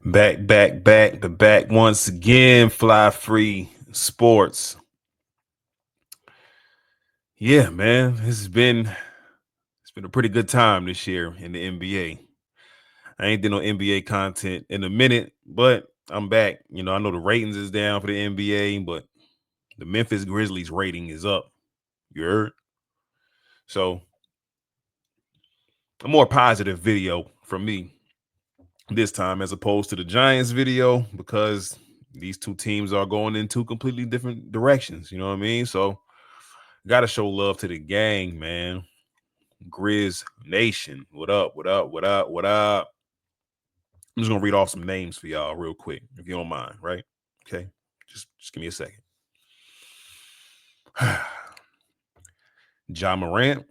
Back once again. Fly Free Sports. Yeah, man, it's been a pretty good time this year in the NBA. I ain't did no NBA content in a minute, but I'm back. I know the ratings is down for the NBA, but the Memphis Grizzlies rating is up. You heard? So a more positive video from me this time as opposed to the Giants video because these two teams are going in two completely different directions. You know what I mean? So gotta show love to the gang, man. Grizz Nation. What up? What up? What up? What up? I'm just gonna read off some names for y'all real quick, if you don't mind, right? Okay. Just give me a second. John Morant,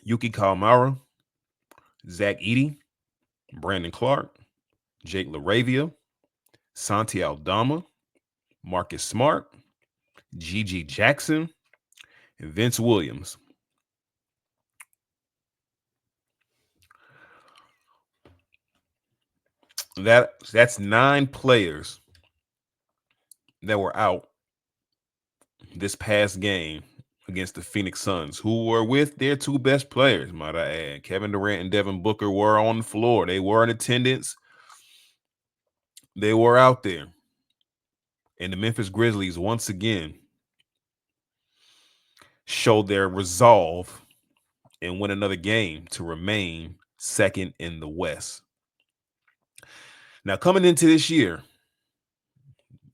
Yuki Kalmara, Zach Edey, Brandon Clark, Jake LaRavia, Santi Aldama, Marcus Smart, Gigi Jackson, and Vince Williams. That's 9 players that were out this past game against the Phoenix Suns, who were with their two best players, might I add. Kevin Durant and Devin Booker were on the floor. They were in attendance. They were out there. And the Memphis Grizzlies, once again, showed their resolve and win another game to remain second in the West. Now, coming into this year,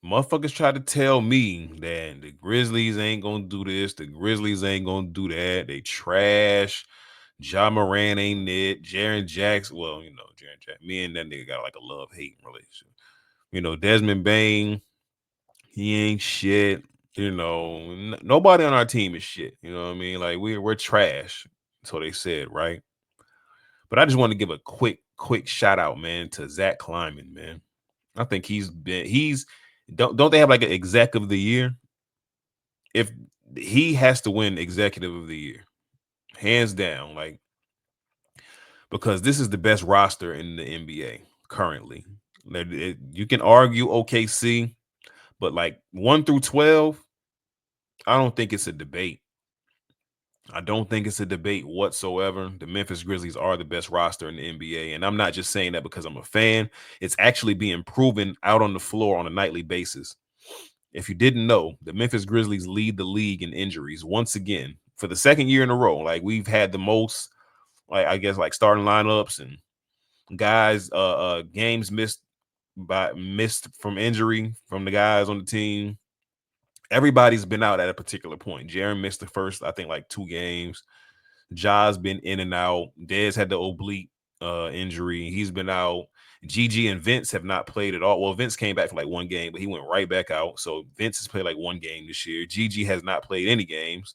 motherfuckers tried to tell me that the Grizzlies ain't gonna do this, the Grizzlies ain't gonna do that. They trash. Ja Moran ain't it. Jaren Jackson. Well, Jaren Jackson. Me and that nigga got like a love-hate relationship. Desmond Bain, he ain't shit. Nobody on our team is shit. You know what I mean? Like we're trash. So they said, right? But I just want to give a quick shout out, man, to Zach Kleiman, man. I think he's don't they have like an exec of the year? If he has to win executive of the year, hands down, like because this is the best roster in the NBA currently. You can argue OKC, but like 1 through 12, I don't think it's a debate. I don't think it's a debate whatsoever. The Memphis Grizzlies are the best roster in the NBA. And I'm not just saying that because I'm a fan. It's actually being proven out on the floor on a nightly basis. If you didn't know, the Memphis Grizzlies lead the league in injuries once again for the second year in a row. Like we've had the most, like I guess, like starting lineups and guys, games missed from injury from the guys on the team. Everybody's been out at a particular point. Jaren missed the first, I think, like 2 games. Ja's been in and out. Dez had the oblique injury. He's been out. Gigi and Vince have not played at all. Well, Vince came back for like 1 game, but he went right back out. So Vince has played like 1 game this year. Gigi has not played any games.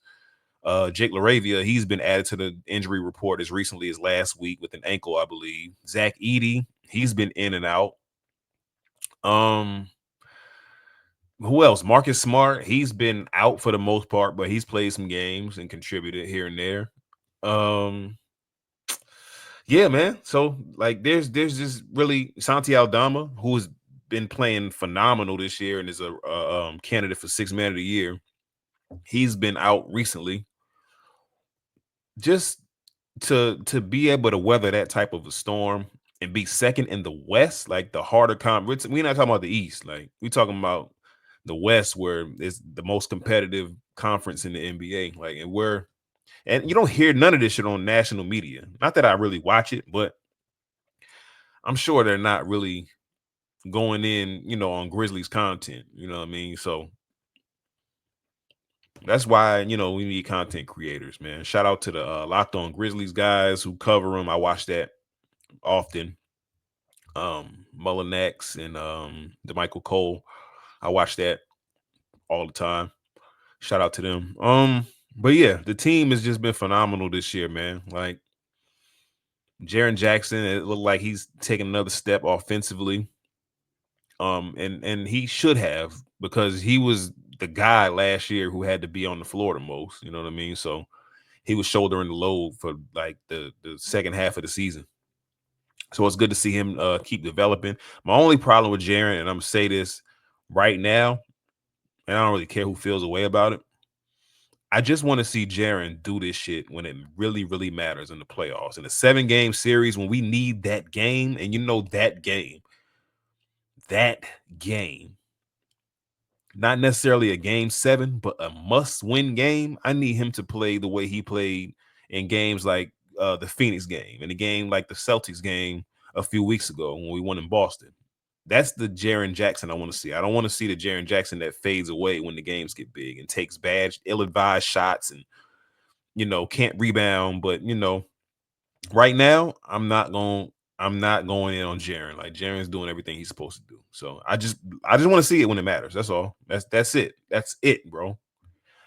Jake LaRavia, he's been added to the injury report as recently as last week with an ankle, I believe. Zach Edey, he's been in and out. Who else? Marcus Smart, he's been out for the most part, but he's played some games and contributed here and there. Yeah, man. So like there's just really Santi Aldama, who's been playing phenomenal this year and is a candidate for 6 man of the year. He's been out recently. Just to be able to weather that type of a storm and be second in the West, like the harder conference. We're not talking about the East, like we're talking about the West, where it's the most competitive conference in the NBA. Like, and you don't hear none of this shit on national media. Not that I really watch it, but I'm sure they're not really going in, on Grizzlies content. You know what I mean? So that's why, we need content creators, man. Shout out to the Locked On Grizzlies guys who cover them. I watch that often. Mullen X and DeMichael Cole. I watch that all the time. Shout out to them. But yeah, the team has just been phenomenal this year, man. Like Jaren Jackson, it looked like he's taking another step offensively. And he should have, because he was the guy last year who had to be on the floor the most. You know what I mean? So he was shouldering the load for like the second half of the season. So it's good to see him keep developing. My only problem with Jaren, and I'm gonna say this right now, and I don't really care who feels a way about it. I just want to see Jaren do this shit when it really, really matters in the playoffs. In a 7-game series, when we need that game, and that game, not necessarily a game 7, but a must-win game. I need him to play the way he played in games like the Phoenix game, and a game like the Celtics game a few weeks ago when we won in Boston. That's the Jaren Jackson I want to see. I don't want to see the Jaren Jackson that fades away when the games get big and takes bad, ill-advised shots and can't rebound. But right now, I'm not going in on Jaren. Like Jaren's doing everything he's supposed to do. So I just want to see it when it matters. That's all. That's it. That's it, bro.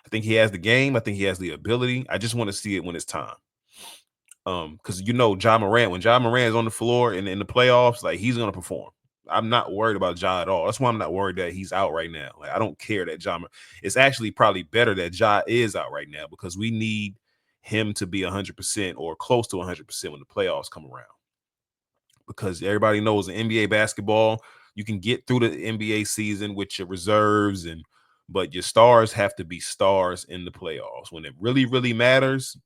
I think he has the game. I think he has the ability. I just want to see it when it's time. Because Ja Morant, when Ja Morant is on the floor and in the playoffs, like he's gonna perform. I'm not worried about Ja at all. That's why I'm not worried that he's out right now. Like I don't care that it's actually probably better that Ja is out right now because we need him to be 100% or close to 100% when the playoffs come around. Because everybody knows in NBA basketball, you can get through the NBA season with your reserves but your stars have to be stars in the playoffs. When it really, really matters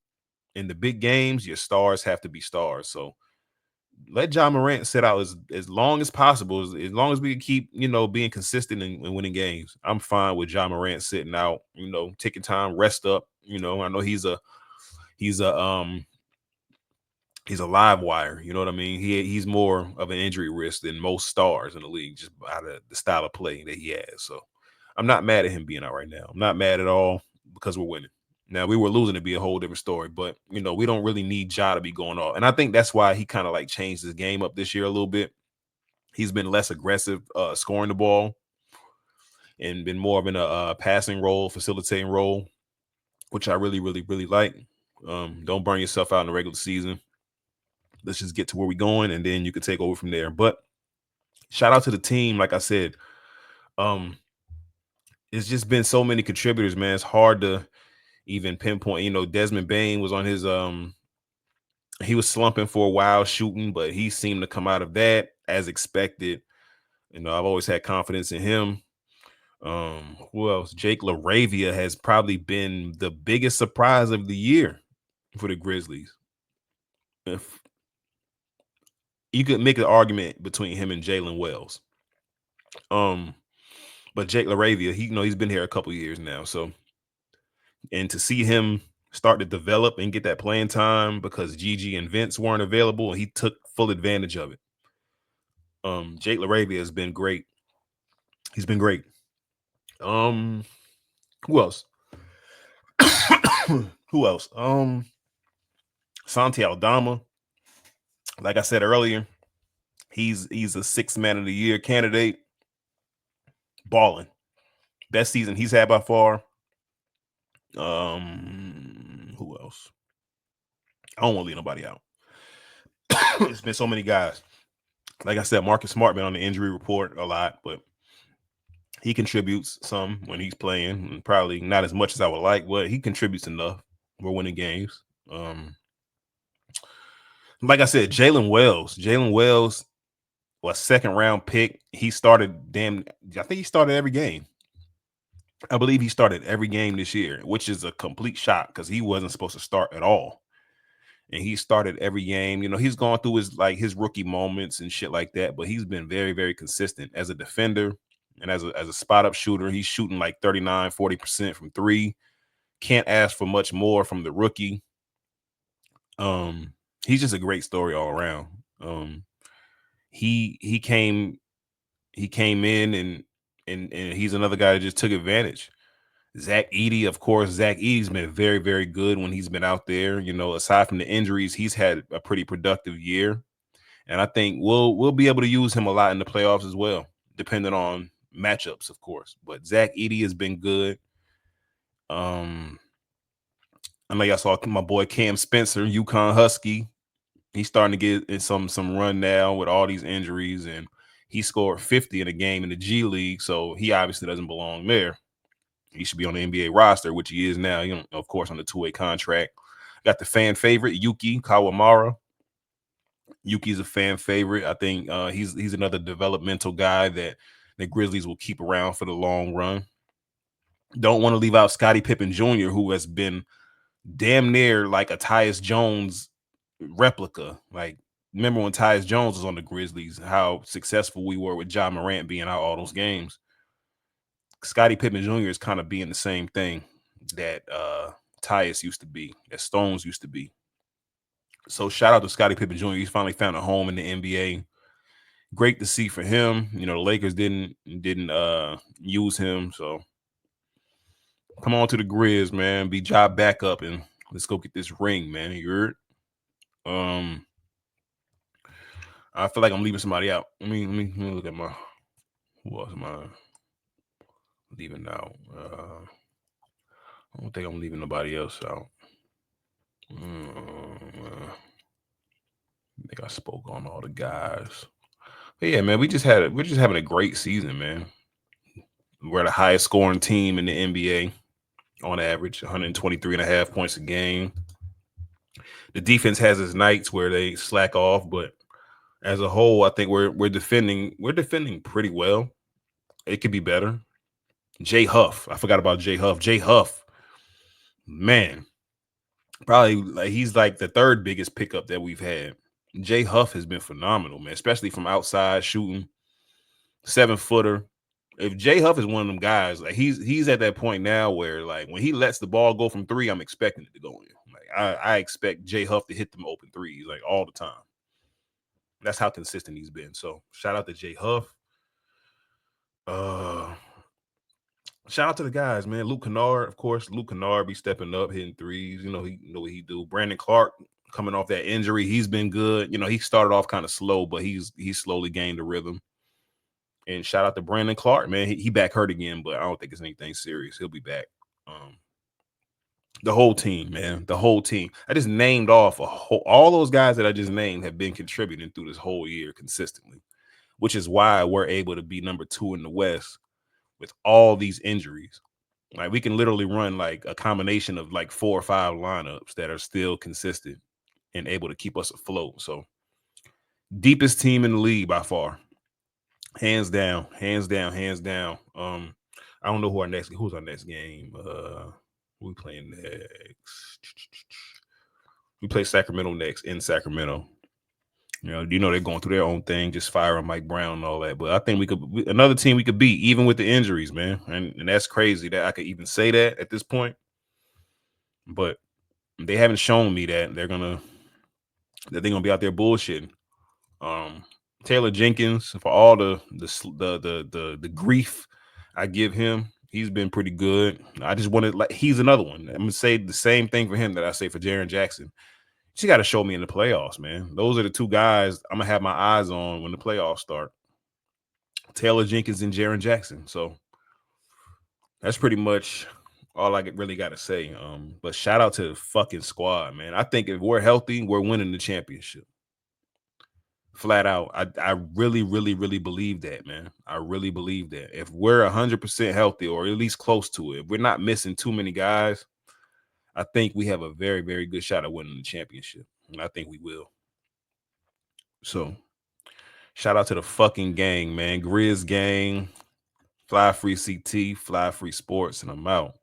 in the big games, your stars have to be stars. So let Ja Morant sit out as long as possible, as long as we can keep, being consistent and winning games. I'm fine with Ja Morant sitting out, taking time, rest up. I know he's a he's a live wire. You know what I mean? He's more of an injury risk than most stars in the league, just out of the style of play that he has. So I'm not mad at him being out right now. I'm not mad at all because we're winning. Now we were losing to be a whole different story, but we don't really need Ja to be going off. And I think that's why he kind of like changed his game up this year a little bit. He's been less aggressive scoring the ball and been more of in a passing role, facilitating role, which I really, really, really like. Don't burn yourself out in the regular season. Let's just get to where we're going, and then you can take over from there. But shout out to the team. Like I said, it's just been so many contributors, man. It's hard to even pinpoint. Desmond Bain was on his he was slumping for a while shooting, but he seemed to come out of that as expected. I've always had confidence in him. Who else? Jake LaRavia has probably been the biggest surprise of the year for the Grizzlies. If you could make an argument between him and Jalen Wells. But Jake LaRavia, he's been here a couple years now. So, and to see him start to develop and get that playing time because Gigi and Vince weren't available, and he took full advantage of it. Jake LaRavia has been great. He's been great. Who else? Who else? Santi Aldama. Like I said earlier, he's a 6th man of the year candidate. Balling. Best season he's had by far. Who else? I don't want to leave nobody out. It's been so many guys. Like I said, Marcus Smart been on the injury report a lot, but he contributes some when he's playing, and probably not as much as I would like, but he contributes enough. We're winning games. Like I said, Jalen Wells was 2nd-round pick. He started I think he started every game. I believe he started every game this year, which is a complete shock because he wasn't supposed to start at all. And he started every game. He's gone through his rookie moments and shit like that, but he's been very, very consistent as a defender and as a spot up shooter. He's shooting like 39-40% from 3. Can't ask for much more from the rookie. He's just a great story all around. He came in and he's another guy that just took advantage. Zach Edey, of course. Zach Edey's been very, very good when he's been out there. Aside from the injuries, he's had a pretty productive year, and I think we'll be able to use him a lot in the playoffs as well, depending on matchups, of course. But Zach Edey has been good. I know y'all saw my boy Cam Spencer, UConn Husky. He's starting to get in some run now with all these injuries, and he scored 50 in a game in the G League, so he obviously doesn't belong there. He should be on the NBA roster, which he is now, of course, on the 2-way contract. Got the fan favorite, Yuki Kawamura. Yuki's a fan favorite. I think he's another developmental guy that the Grizzlies will keep around for the long run. Don't want to leave out Scottie Pippen Jr., who has been damn near like a Tyus Jones replica. Like, remember when Tyus Jones was on the Grizzlies, how successful we were with Ja Morant being out all those games. Scottie Pippen Jr. is kind of being the same thing that Tyus used to be, that Stones used to be. So shout out to Scottie Pippen Jr. He's finally found a home in the NBA. Great to see for him. You know, the Lakers didn't use him. So come on to the Grizz, man. Be job backup and let's go get this ring, man. You heard? I feel like I'm leaving somebody out. Let me look at my who else am I leaving out? I don't think I'm leaving nobody else out. I think I spoke on all the guys. But yeah, man, we're just having a great season, man. We're the highest scoring team in the NBA on average, 123 and a half points a game. The defense has its nights where they slack off, but as a whole, I think we're defending pretty well. It could be better. Jay Huff, I forgot about Jay Huff. Jay Huff, man, probably like he's like the third biggest pickup that we've had. Jay Huff has been phenomenal, man, especially from outside shooting, 7-footer. If Jay Huff is one of them guys, like he's at that point now where like when he lets the ball go from three, I'm expecting it to go in. Like I expect Jay Huff to hit them open threes like all the time. That's how consistent he's been. So shout out to Jay Huff. Shout out to the guys, man. Luke Kennard, of course. Luke Kennard be stepping up, hitting threes. You know what he do. Brandon Clark coming off that injury, he's been good. You know, he started off kind of slow, but he's slowly gained the rhythm. And shout out to Brandon Clark, man. He back hurt again, but I don't think it's anything serious. He'll be back. The whole team, man. The whole team. I just named off all those guys that I just named have been contributing through this whole year consistently, which is why we're able to be number 2 in the West with all these injuries. Like we can literally run like a combination of like 4 or 5 lineups that are still consistent and able to keep us afloat. So deepest team in the league by far. Hands down, hands down, hands down. I don't know who's our next game. We playing next. We play Sacramento next in Sacramento. You know they're going through their own thing, just firing Mike Brown and all that. But I think another team we could beat, even with the injuries, man. And that's crazy that I could even say that at this point. But they haven't shown me that they're gonna be out there bullshitting. Taylor Jenkins, for all the grief I give him, he's been pretty good. I just wanted like he's another one. I'm gonna say the same thing for him that I say for Jaren Jackson. She got to show me in the playoffs, man. Those are the two guys I'm gonna have my eyes on when the playoffs start. Taylor Jenkins and Jaren Jackson. So that's pretty much all I really got to say. But shout out to the fucking squad, man. I think if we're healthy, we're winning the championship. Flat out. I really, really, really believe that, man. I really believe that. If we're 100% healthy or at least close to it, if we're not missing too many guys, I think we have a very, very good shot at winning the championship. And I think we will. So shout out to the fucking gang, man. Grizz gang, Fly Free CT, Fly Free Sports, and I'm out.